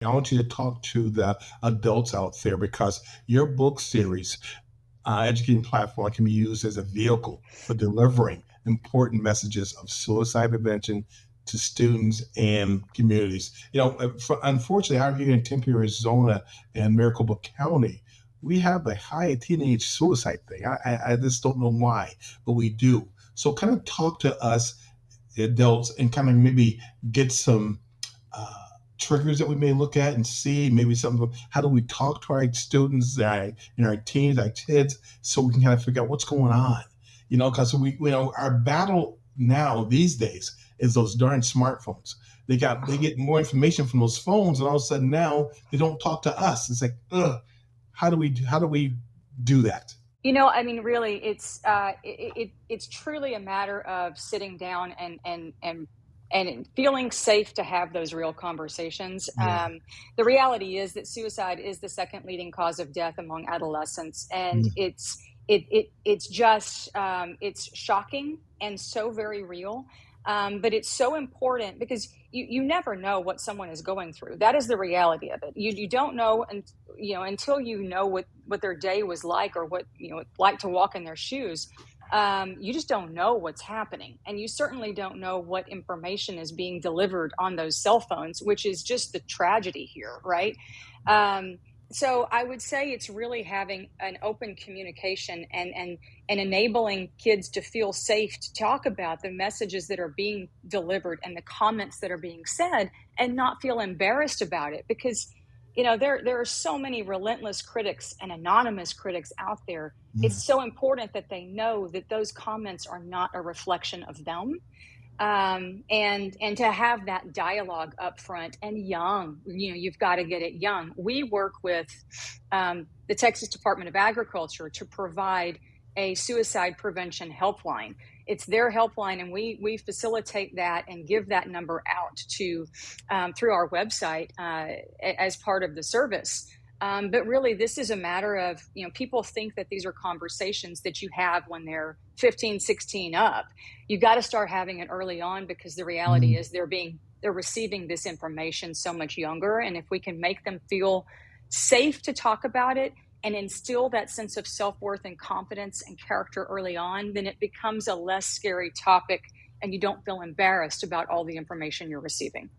I want you to talk to the adults out there because your book series, educating platform, can be used as a vehicle for delivering important messages of suicide prevention to students and communities. Unfortunately, out here in Tempe, Arizona, and Maricopa County, we have a high teenage suicide thing. I just don't know why, but we do. So, kind of talk to us, the adults, and kind of maybe get some uh, triggers that we may look at and see maybe some of how do we talk to our students, our teens, our kids, so we can kind of figure out what's going on. Because our battle now these days is those darn smartphones. They get more information from those phones, and all of a sudden now they don't talk to us. It's like, ugh, how do we do that? I mean, really, it's truly a matter of sitting down and feeling safe to have those real conversations. Yeah. The reality is that suicide is the second leading cause of death among adolescents, and Mm. it's just it's shocking and so very real. But it's so important because you never know what someone is going through. That is the reality of it. You don't know, and until you know what their day was like, or what like to walk in their shoes. You just don't know what's happening, and you certainly don't know what information is being delivered on those cell phones, which is just the tragedy here, right? um, so I would say it's really having an open communication, and enabling kids to feel safe to talk about the messages that are being delivered and the comments that are being said, and not feel embarrassed about it, because there are so many relentless critics and anonymous critics out there. Mm. It's so important that they know that those comments are not a reflection of them, and to have that dialogue up front and young. You've got to get it young. We work with the Texas Department of Agriculture to provide a suicide prevention helpline. It's their helpline, and we facilitate that and give that number out to through our website as part of the service. But really, this is a matter of, people think that these are conversations that you have when they're 15, 16 up. You got to start having it early on, because the reality Mm. is they're receiving this information so much younger. And if we can make them feel safe to talk about it and instill that sense of self-worth and confidence and character early on, then it becomes a less scary topic, and you don't feel embarrassed about all the information you're receiving.